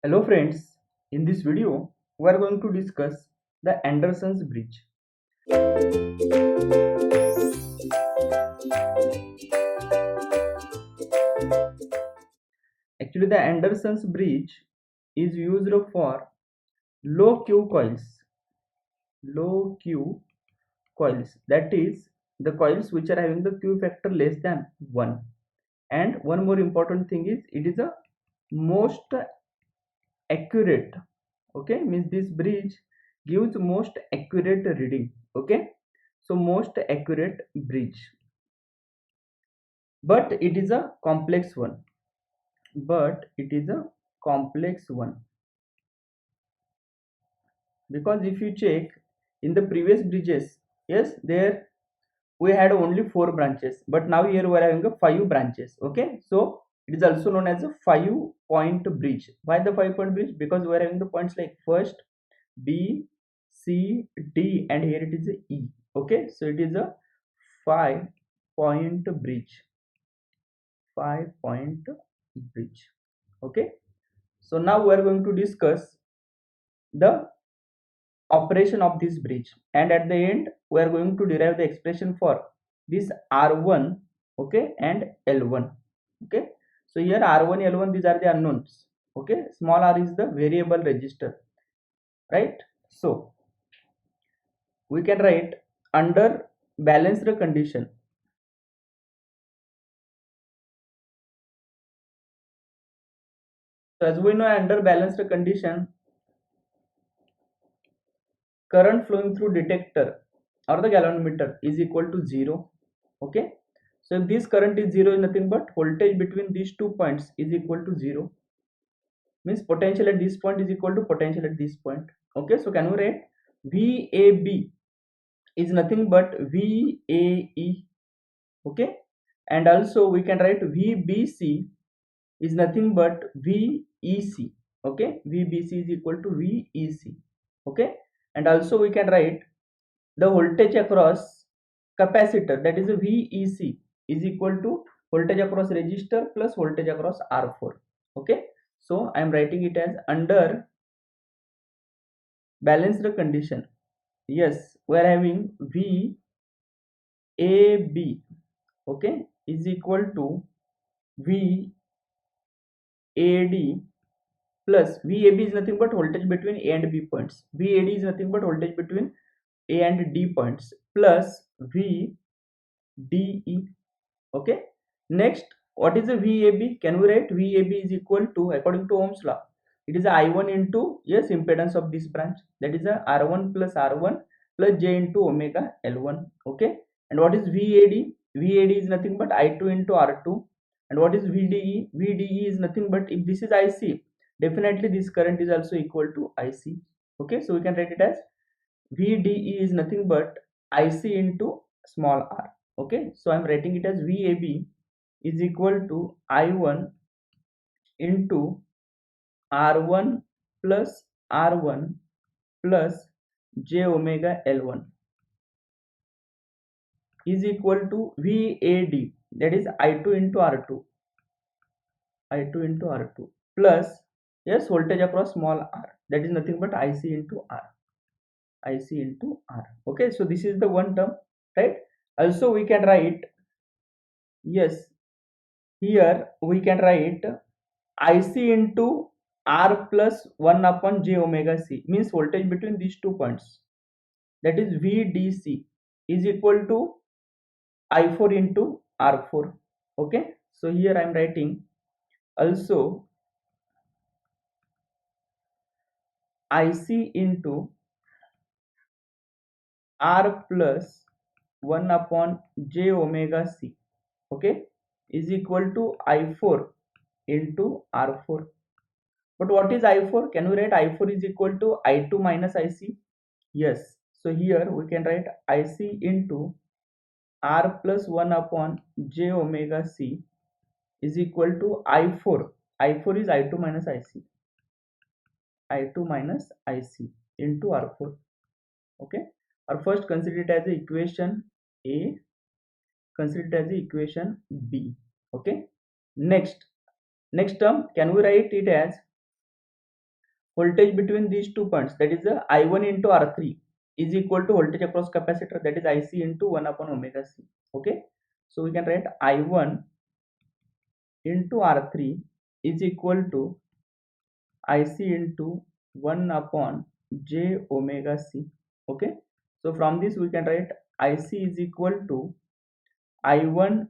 Hello friends, in this video we are going to discuss the Anderson's bridge. Actually, the Anderson's bridge is used for low Q coils. Low Q coils, that is the coils which are having the Q factor less than 1. And one more important thing is it is a most accurate, okay, means this bridge gives most accurate reading, okay, so most accurate bridge, but it is a complex one, because if you check in the previous bridges, yes, there we had only 4 branches, but now here we are having a 5 branches, okay, so it is also known as a 5-point bridge. Why the 5-point bridge? Because we are having the points like first, B, C, D, and here it is a E, okay, so it is a 5-point bridge. 5-point bridge, okay. So now we are going to discuss the operation of this bridge, and at the end we are going to derive the expression for this R1, okay, and L1, okay. So here R1, L1, these are the unknowns, okay. Small r is the variable resistor, right? So we can write under balanced condition. So as we know, under balanced condition, current flowing through detector or the galvanometer is equal to 0, okay. So if this current is 0, is nothing but voltage between these 2 points is equal to 0, means potential at this point is equal to potential at this point, okay. So can we write VAB is nothing but VAE, okay, and also we can write VBC is nothing but VEC, okay. VBC is equal to VEC, okay, and also we can write the voltage across capacitor, that is a VEC, is equal to voltage across resistor plus voltage across R4, okay. So I am writing it as under balanced condition, yes, we are having VAB, okay, is equal to VAD plus VAB is nothing but voltage between A and B points, VAD is nothing but voltage between A and D points, plus VDE, okay. Next, what is the VAB? Can we write VAB is equal to, according to Ohm's law, it is I1 into, yes, impedance of this branch, that is a R1 plus R1 plus J into omega L1, okay. And what is VAD? VAD is nothing but I2 into R2. And what is VDE? VDE is nothing but, if this is IC, definitely this current is also equal to IC, okay. So we can write it as VDE is nothing but IC into small r, okay. So I'm writing it as VAB is equal to I1 into R1 plus R1 plus J omega L1 is equal to VAD, that is I2 into R2, plus, yes, voltage across small r, that is nothing but IC into R, okay. So this is the one term, right? Also we can write, yes, here we can write IC into R plus 1 upon J omega C, means voltage between these 2 points, that is VDC, is equal to I4 into R4, okay. So here I am writing also IC into R plus 1 upon J omega C, okay, is equal to I4 into R4. But what is I4? Can we write I4 is equal to I2 minus IC? Yes. So here we can write IC into R plus 1 upon J omega C is equal to I4. I4 is I2 minus IC. I2 minus IC into R4. Okay. Or first consider it as the equation A. Consider it as the equation B. Okay. Next term, can we write it as voltage between these 2 points, that is the I1 into R3 is equal to voltage across capacitor, that is IC into 1 upon omega c. Okay, so we can write I1 into R3 is equal to IC into 1 upon j omega c. Okay, so from this we can write IC is equal to I1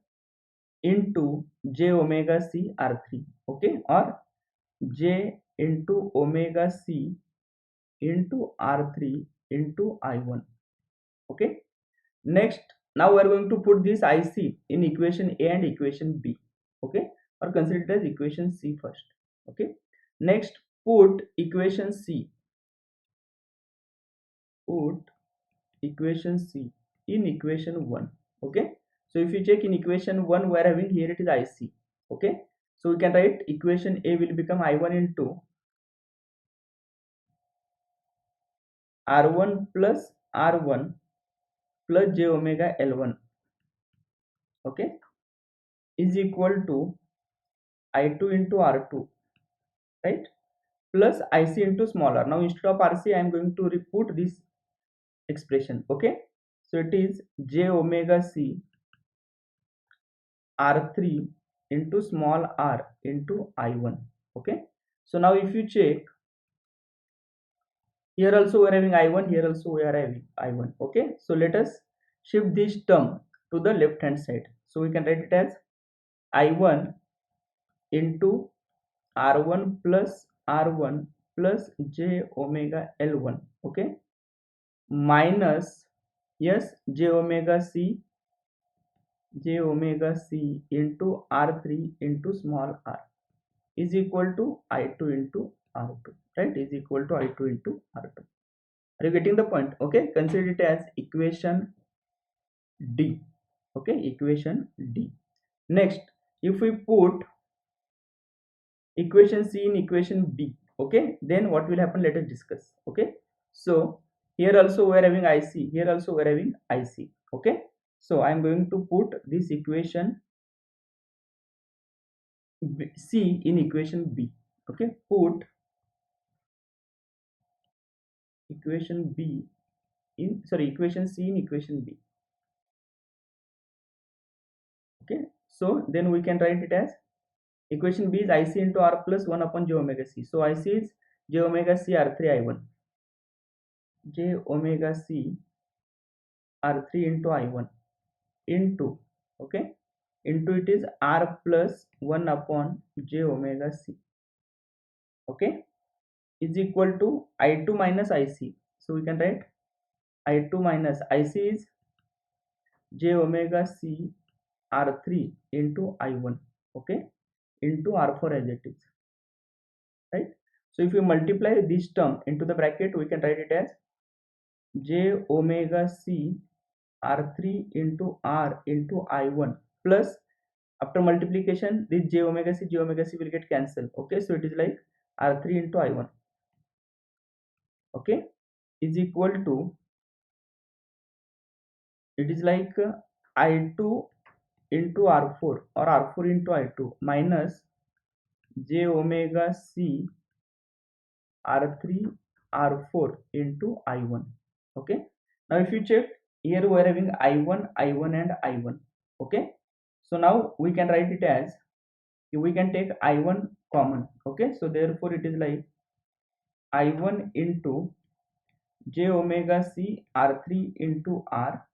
into j omega c R3. Okay, or j into omega c into R3 into I1. Okay, next, now we are going to put this IC in equation A and equation B. Okay, or consider it as equation C first. Okay, next put equation C, put equation C in equation 1. Okay, so if you check in equation 1 we are having here it is IC. Okay, so we can write equation A will become I1 into R1 plus R1 plus j omega L1. Okay, is equal to I2 into R2, right, plus IC into smaller. Now instead of RC I am going to put this expression. Okay, so it is j omega c R3 into small r into I1. Okay, so now if you check, here also we are having I1, here also we are having I1. Okay, so let us shift this term to the left hand side. So we can write it as I1 into R1 plus R1 plus j omega L1. Okay, minus, yes, j omega c into R3 into small r is equal to I2 into R2, right, is equal to I2 into R2. Are you getting the point? Okay, consider it as equation D. Okay, equation D. Next, if we put equation C in equation B, okay, then what will happen, let us discuss. Okay, so here also we are having IC, here also we are having IC. Okay, so I am going to put this equation C in equation B. Okay, put equation B in, sorry, equation C in equation B. Okay, so then we can write it as equation B is IC into R plus 1 upon j omega c. So IC is j omega c R3 I1, j omega c R3 into I1 into, okay, into it is R plus 1 upon j omega c. Okay, is equal to I2 minus IC. So we can write I2 minus IC is j omega c R3 into I1. Okay, into R4 as it is, right. So if you multiply this term into the bracket, we can write it as j omega c R3 into R into I1 plus, after multiplication this j omega c will get cancelled. Okay, so it is like R3 into I1. Okay, is equal to, it is like I2 into R4 or R4 into I2 minus j omega c R3 R4 into I1. Okay, now if you check, here we are having I1 and I1. Okay, so now we can write it as, we can take I1 common. Okay, so therefore it is like I1 into j omega c R3 into R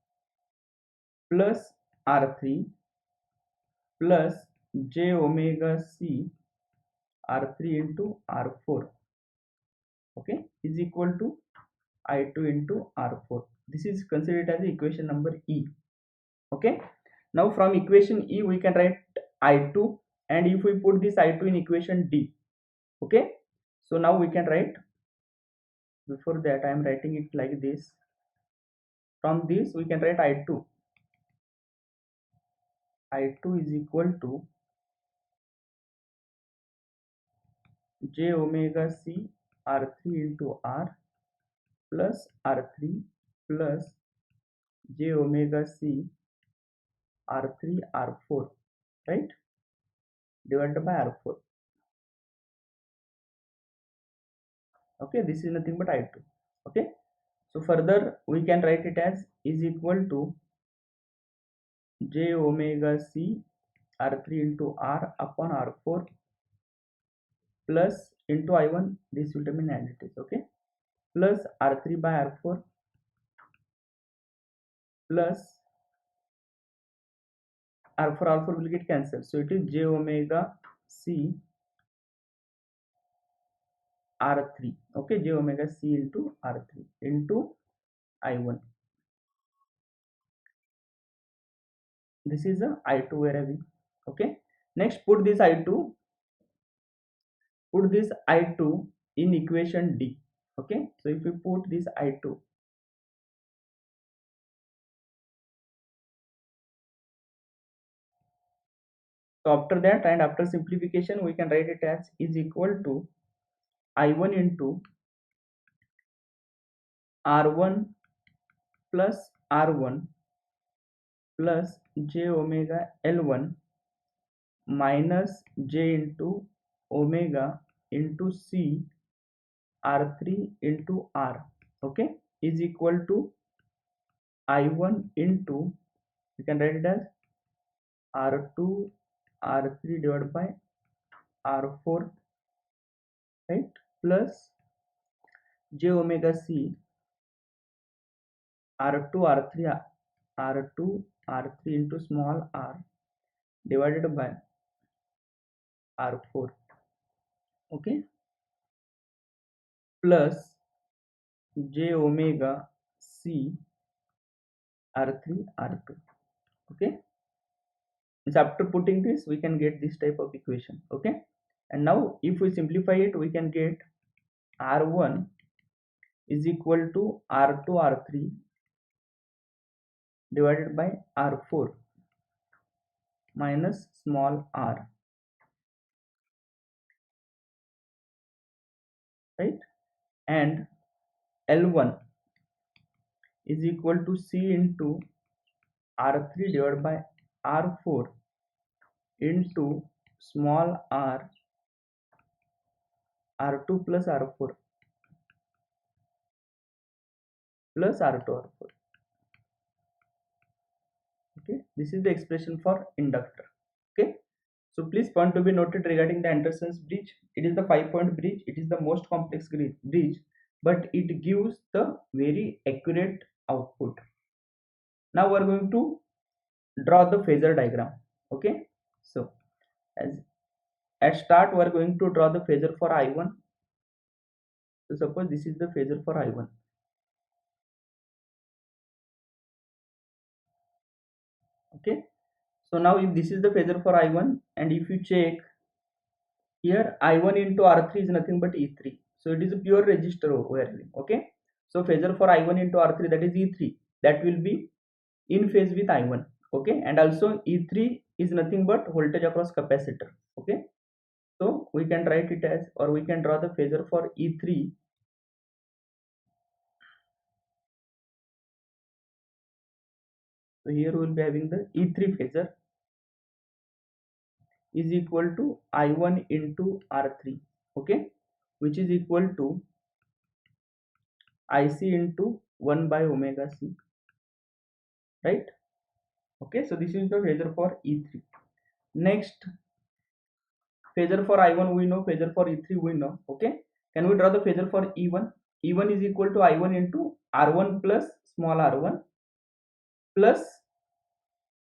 plus R3 plus j omega c R3 into R4. Okay, is equal to I2 into R4. This is considered as equation number E. Okay, now from equation E we can write I2, and if we put this I2 in equation D. Okay, so now we can write, before that I am writing it like this. From this we can write I2 is equal to j omega c R3 into R plus R3 plus j omega c R3 R4, right, divided by R4. Okay, this is nothing but I2. Okay, so further we can write it as is equal to j omega c r3 into r upon r4 plus into I1, this will remain as it is. Okay, plus r3 by r4 plus r4 will get cancelled, so it is j omega c r3. Okay, j omega c into r3 into I1. This is a I2 we are having. Okay, next put this I2 in equation D. Okay, so if we put this I2, so after that and after simplification we can write it as is equal to I1 into R1 plus R1 plus j omega L1 minus j into omega into C R3 into R. Okay, is equal to I1 into, you can write it as R2 R3 divided by R4, right, plus j omega c R2 R3 R2 R3 into small r divided by R4. Okay, plus j omega c R3 R2. Okay, so after putting this we can get this type of equation. Okay, and now if we simplify it we can get R1 is equal to R2 R3 divided by R4 minus small r, right, and L1 is equal to C into R3 divided by R4 into small r R2 plus R4 plus R2 R4. Okay, this is the expression for inductor. Okay, so please point to be noted regarding the Anderson's bridge. It is the 5-point bridge. It is the most complex bridge, but it gives the very accurate output. Now we are going to draw the phasor diagram. Okay, so as at start we are going to draw the phasor for I1. So suppose this is the phasor for I1. Okay, so now if this is the phasor for I1 and if you check here, I1 into R3 is nothing but E3. So it is a pure resistor over here. Okay, so phasor for I1 into R3, that is E3, that will be in phase with I1. Okay, and also E3 is nothing but voltage across capacitor. Okay, so we can write it as, or we can draw the phasor for E3. So here we will be having the E3 phasor is equal to I1 into R3. Okay, which is equal to IC into 1 by omega c, right? Okay, so this is the phasor for E3. Next, phasor for I1 we know, phasor for E3 we know. Okay, can we draw the phasor for E1? E1 is equal to I1 into R1 plus small r1 plus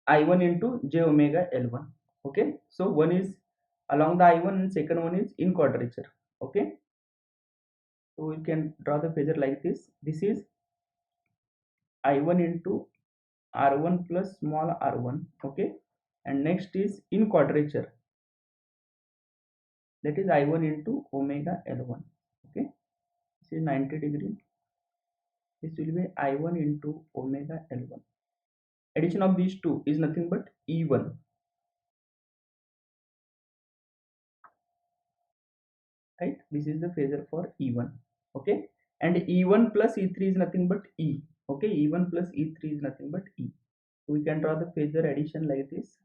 I1 into j omega L1. Okay, so one is along the I1 and second one is in quadrature. Okay, so we can draw the phasor like this. This is I1 into R1 plus small r1. Okay, and next is in quadrature, that is I1 into omega L1. Okay, this is 90 degree. This will be I1 into omega L1. Addition of these two is nothing but E1, right? This is the phasor for E1. Okay, and E1 plus E3 is nothing but E. Okay, E1 plus E3 is nothing but E. We can draw the phasor addition like this.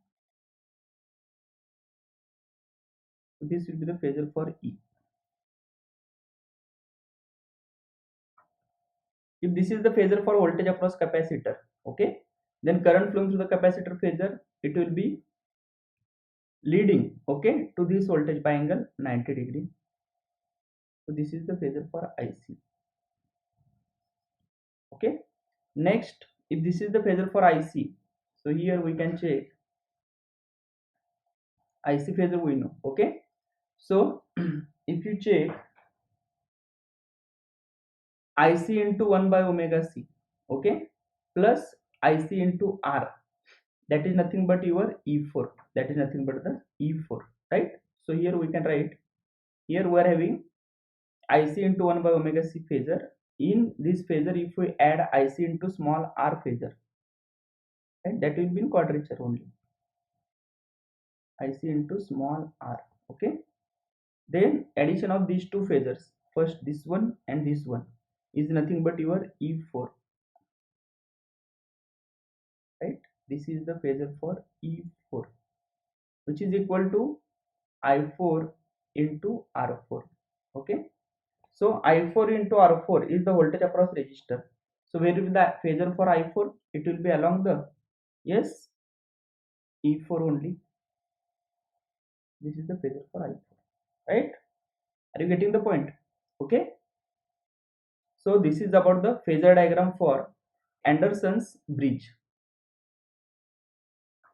This will be the phasor for E. If this is the phasor for voltage across capacitor, okay, then current flowing through the capacitor phasor, it will be leading, okay, to this voltage by angle 90 degree. So this is the phasor for IC. Okay, next, if this is the phasor for IC, so here we can check IC phasor we know. Okay, so if you check IC into 1 by omega c, okay, plus IC into R, that is nothing but your E4, that is nothing but the E4, right? So here we can write, here we are having IC into 1 by omega c phasor. In this phasor, if we add IC into small r phasor, right, that will be in quadrature only, IC into small r. Okay, then addition of these two phasors, first this one and this one, is nothing but your E4, right? This is the phasor for E4, which is equal to I4 into R4. Okay, so I4 into R4 is the voltage across resistor. So where will the phasor for I4? It will be along the, yes, E4 only. This is the phasor for I4, right? Are you getting the point? Okay, so this is about the phasor diagram for Anderson's bridge.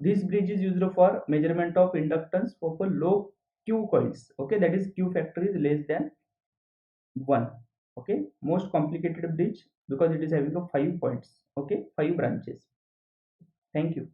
This bridge is used for measurement of inductance of a low Q coils. Okay, that is Q factor is less than 1. Okay, most complicated bridge because it is having a 5 points. Okay, 5 branches. Thank you.